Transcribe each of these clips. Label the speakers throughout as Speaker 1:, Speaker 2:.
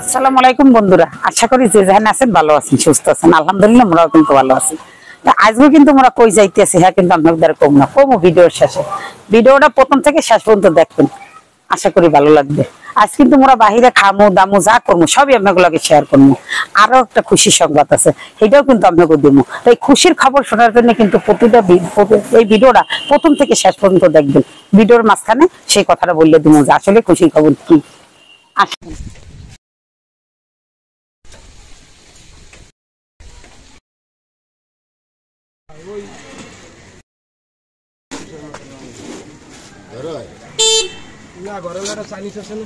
Speaker 1: আসসালামু আলাইকুম বন্ধুরা, আশা করি যে যেখানে আছেন ভালো আছেন, সুস্থ আছেন। আলহামদুলিল্লাহ আমরাও কিন্তু ভালো আছি। আজকে কিন্তু আমরা কই যাইতেছি, হ্যাঁ কিন্তু আপনাদের কম ভিডিওর শেষে ভিডিওটা প্রথম থেকে শেষ পর্যন্ত দেখবেন, আশা করি ভালো লাগবে। আজ কিন্তু আমরা বাহিরে খামো দামো যা করবো সবই আপনাগুলোকে শেয়ার করবো। আরো একটা খুশির সংবাদ আছে, সেটাও কিন্তু আপনাকে দিব। এই খুশির খবর শোনার জন্য কিন্তু এই ভিডিওটা প্রথম থেকে শেষ পর্যন্ত দেখবেন। ভিডিওর মাঝখানে সেই কথাটা বললে দিব যে আসলে খুশির খবর কি। আসুন
Speaker 2: না গরমের চাইনিজ আছে না।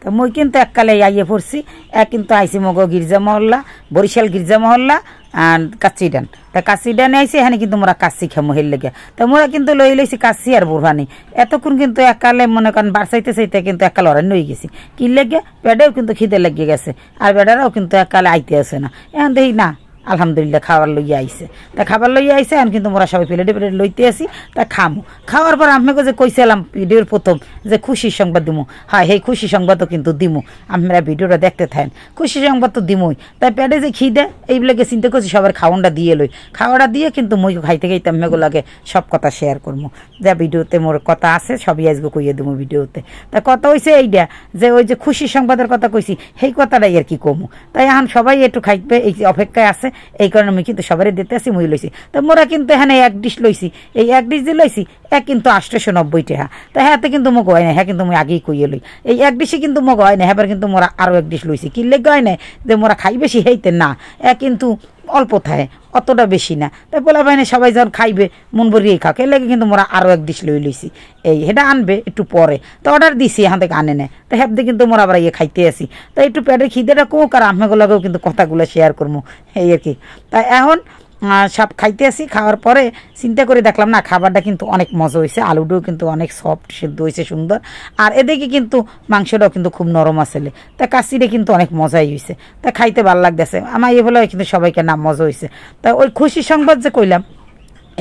Speaker 1: তো মুই কিন্তু এককালে আইয়ে পড়ছি, কিন্তু আইসি মগ গির্জা মহল্লা, বরিশাল গির্জা মহল্লা আর কাচ্চিডান। তা কাচ্চিডানে আইসি, এখানে কিন্তু মোরা কাচ্চি খামো হের লেগে। তা মোরা কিন্তু লইছি কাচ্চি আর বুরহানি। এতক্ষণ কিন্তু এককালে মনে করেন বাড়াইতে চাইতে কিন্তু এককালে অরণ্য হয়ে গেছি। কি লেগে পেটেও কিন্তু খিদে লেগে গেছে, আর বেড়ারাও কিন্তু এককালে আইতে আসে না। এখন দেখি না আলহামদুলিল্লাহ খাবার লইয়া আইসে। তা খাবার লইয়া আইসে, এখন কিন্তু মোরা সবাই প্লেটে প্লেটে লইতে আসি। তা খামো। খাওয়ার পর আপনাকে যে কইছিলাম ভিডিওর প্রথম যে খুশির সংবাদ দিমু, হ্যাঁ সেই খুশি সংবাদও কিন্তু দিমু। আপনারা ভিডিওটা দেখতে থাকেন, খুশি সংবাদ তো দিমুই। তাই পেটে যে খিদে এইগুলোকে চিন্তা করছি সবার খাওয়ানটা দিয়ে লই। খাওয়াটা দিয়ে কিন্তু মই খাইতে খাইতে আপনাগুলোকে সব কথা শেয়ার করবো। যা ভিডিওতে মোর কথা আছে সবই আজকে কইয়ে দেবো ভিডিওতে। তা কথা হয়েছে এইটা যে ওই যে খুশির সংবাদের কথা কইছি, সেই কথাটাই আর কি কমু। তাই এখন সবাই একটু খাইবে এই অপেক্ষায় আছে, এই কারণে আমি কিন্তু সবারই দিতে আসি, মই লইছি। তো মোরা কিন্তু এখানে এক ডিশ লইছি, এই এক ডিশ যে লইছি কিন্তু 890 টাকা। তা হ্যাঁ কিন্তু মোক হয় না, হ্যাঁ কিন্তু আমি আগেই কইয়ে লই। এই এক ডিশে কিন্তু মোক হয় না, হ্যাঁ কিন্তু মোরা আরো এক ডিশ লইছি। কি লেগে হয় না যে মোরা খাই বেশি হেইতে না, কিন্তু অল্প থাকে, অতটা বেশি না। তাই বলা ভাই না সবাই যখন খাইবে মন ভরিয়েই খাক, এর লেগে কিন্তু মোরা আরো এক ডিশ লইছি। এটা আনবে একটু পরে, তো অর্ডার দিছি এখান থেকে আনে নেয়। তো হ্যাঁ কিন্তু মোরা আবার খাইতে আসি। তাই একটু পেটের খিদেটা কোক আর আমাগুলোকেও কিন্তু কথাগুলো শেয়ার করবো, এই আর কি। তাই এখন সব খাইতে আসি। খাওয়ার পরে চিন্তা করে দেখলাম না খাবারটা কিন্তু অনেক মজা হয়েছে, আলুটাও কিন্তু অনেক সফট সিদ্ধ হয়েছে সুন্দর। আর এদিকে কিন্তু মাংসটাও কিন্তু খুব নরম আসলে। তা কাশিটা কিন্তু অনেক মজাই হয়েছে। তা খাইতে ভালো লাগতেছে আমার, এ বলে কিন্তু সবাইকে নাম মজা হয়েছে। তা ওই খুশি সংবাদ যে কইলাম,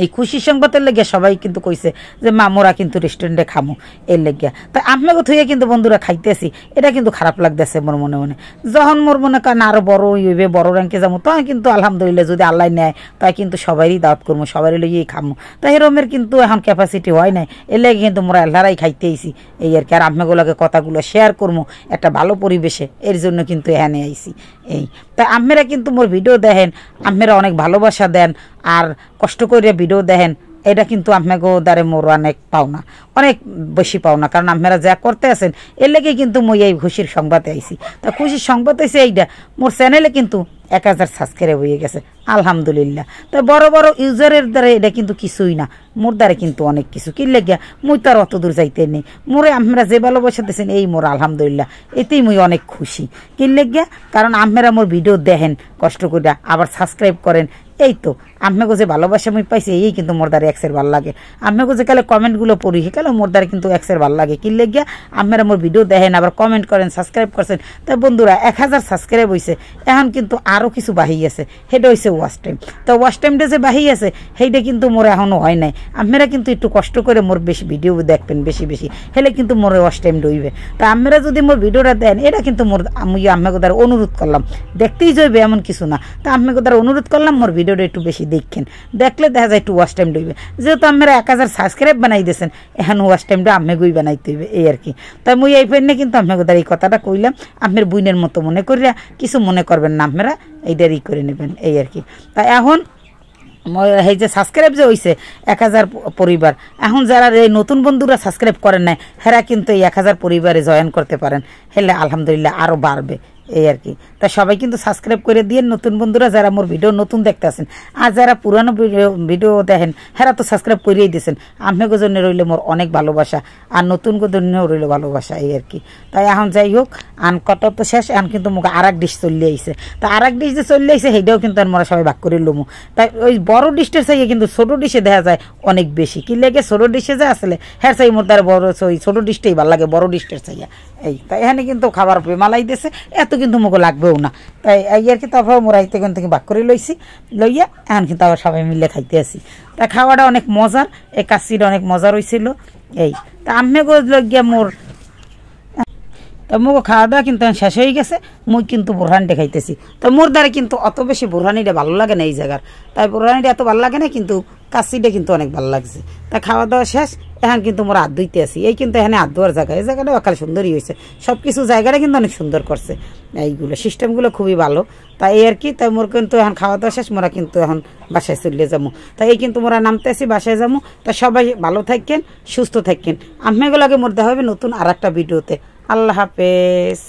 Speaker 1: এই খুশির সংবাদের লেগে সবাই কিন্তু কইছে যে মামুরা কিন্তু রেস্টুরেন্টে খামো এর লেগে। তাই আপনাকে থইয়া কিন্তু বন্ধুরা খাইতেছি, এটা কিন্তু খারাপ লাগতেছে মোর মনে মনে। যখন মোর মনে করেন আরো বড় হইবে, বড় র্যাঙ্কে যাবো, তখন কিন্তু আলহামদুলিল্লাহ যদি আল্লাহ নেয় তাই কিন্তু সবারই দাওয়াত করবো, সবারই লইয়েই খামো। তাই এরমের কিন্তু এখন ক্যাপাসিটি হয় নাই, এর লেগে কিন্তু মোরা আল্লাহরাই খাইতেইছি, এই আর কি। আর আপনাগুলোকে কথাগুলো শেয়ার করবো একটা ভালো পরিবেশে, এর জন্য কিন্তু এখানে আইসি। এই তাই আপনারা কিন্তু মোর ভিডিও দেখেন, আপনারা অনেক ভালোবাসা দেন আর কষ্ট করে ভিডিও দেখেন, এটা কিন্তু আপনাকে দ্বারে মোর অনেক পাওনা, অনেক বেশি পাওনা। কারণ আপনারা যা করতে আছেন এর লেগে কিন্তু মই এই খুশির সংবাদে আইছি। তা খুশির সংবাদ হয়েছে এইটা, মোর চ্যানেলে কিন্তু 1000 সাবস্ক্রাইব হয়ে গেছে আলহামদুলিল্লাহ। তো বড় বড় ইউজারের দ্বারা এটা কিন্তু কিছুই না, মোর দ্বারা কিন্তু অনেক কিছু। কি লেগে মুই তো আর অত দূর যাইতে নেই, মোরে আপনারা যে ভালোবাসা দিয়েছেন এই মোর আলহামদুলিল্লাহ, এতেই মুই অনেক খুশি। কি লেগে কারণ আপনারা মোর ভিডিও দেখেন কষ্ট করে, আবার সাবস্ক্রাইব করেন, এই তো আপনাকে যে ভালোবাসা আমি পাইছি এই কিন্তু মোর দ্বারা এক্সের ভাল লাগে আপনাকে যে কালে কমেন্টগুলো পড়ি সেকালে মোর দ্বারা কিন্তু এক্সের ভাল লাগে কি লেগিয়া আপনারা মোর ভিডিও দেখেন আবার কমেন্ট করেন সাবস্ক্রাইব করছেন। তাই বন্ধুরা 1000 সাবস্ক্রাইব হয়েছে এখন কিন্তু আরও কিছু বাহি আছে সেটা হয়েছে ওয়াচ টাইম। তো ওয়াচ টাইমটা যে বাহি আছে সেইটা কিন্তু মোর এখনও হয় নাই আপনারা কিন্তু একটু কষ্ট করে মোর বেশি ভিডিও দেখবেন বেশি বেশি হেলে কিন্তু মোর ওয়াচ টাইম রইবে। তা আপনারা যদি মোর ভিডিওটা দেন এটা কিন্তু মোর আমি আপনাকে দ্বারা অনুরোধ করলাম দেখতেই যাইবে এমন কিছু না। তা আপনাকে দ্বারা অনুরোধ করলাম মোর ভিডিওটা একটু বেশি দেখেন দেখলে দেখা যায় একটু ওয়াচ টাইম রইবে যেহেতু আপনারা 1000 সাবস্ক্রাইব বানাই দিয়েছেন এখন ওয়াচ টাইমটা আপনাকেই বানাইতে হইবে এই আর কি। তাই মুই এই পেনে কিন্তু আপনাকে দ্বারা এই কথাটা কইলাম আপনার বুইনের মতো মনে করিয়া কিছু মনে করবেন না আপনারা এইটার ই করে নেবেন এই আর কি। তা এখন এই যে সাবস্ক্রাইব যে হয়েছে 1000 পরিবার এখন যারা এই নতুন বন্ধুরা সাবস্ক্রাইব করেন নাই হেরা কিন্তু এই 1000 পরিবারে জয়েন করতে পারেন হেলে আলহামদুলিল্লাহ আরও বাড়বে এই আর কি। তা সবাই কিন্তু সাবস্ক্রাইব করে দিয়ে নতুন বন্ধুরা যারা মোর ভিডিও নতুন দেখতে আসেন আর যারা পুরানো ভিডিও দেখেন হেরা তো সাবস্ক্রাইব করিয়েই দিয়েছেন আপনাকে জন্য রইলে মোর অনেক ভালোবাসা আর নতুন জন্যও রইল ভালোবাসা এই আর কি। তাই এখন যাই হোক আন কত তো শেষ এখন কিন্তু মোক আর এক ডিশ চলে আইছে। তা আর এক ডিশ যে চলে আইছে সেইটাও কিন্তু আমরা সবাই ভাগ করে লমু। তাই ওই বড় ডিশটার চাইয়ে কিন্তু ছোটো ডিশে দেখা যায় অনেক বেশি কি লেগে ছোটো ডিশে যে আসলে হ্যাঁ চাই মোর তার বড় ওই ছোটো ডিশটাই ভালো লাগে বড় ডিশটার চাইয়া এই। তাই এখানে কিন্তু খাবার মালাই দিয়েছে এত কিন্তু মোক লাগবেও না তাই এই আর কি। তারপর মোরা আইতে থেকে ভাগ করে লইছি লইয়া এখন কিন্তু আবার সবাই মিলে খাইতে আসি। তা খাওয়াটা অনেক মজার এই কাচ্চিটা অনেক মজার হয়েছিল এই। তা আমি গিয়া মোর তো মোক খাওয়া দাওয়া কিন্তু শেষ হয়ে গেছে মুই কিন্তু বোরহানিটা খাইতেছি। তো মোর দ্বারা কিন্তু অত বেশি বোরহানিটা ভালো লাগে না এই জায়গার তাই বোরহানিটা এত ভালো লাগে না কিন্তু কাচ্চিটা কিন্তু অনেক ভালো লাগছে। তা খাওয়া দাওয়া শেষ এখন কিন্তু মোর হাত ধুইতে আসি এই কিন্তু এখানে হাত ধোয়ার জায়গা এই জায়গাটা একাল সুন্দরই হয়েছে সব কিছু জায়গাটা কিন্তু অনেক সুন্দর করছে এইগুলো সিস্টেমগুলো খুবই ভালো। তাই এই আর কি। তাই মোর কিন্তু এখন খাওয়া দাওয়া শেষ মোরা কিন্তু এখন বাসায় চলে যাবো। তাই এই কিন্তু মোরা নামতে আসি বাসায় যাবো। তা সবাই ভালো থাকেন সুস্থ থাকেন আপনাগুলোকে মোর দেখা হবে নতুন আর একটা ভিডিওতে। আল্লাহ হাফেজ।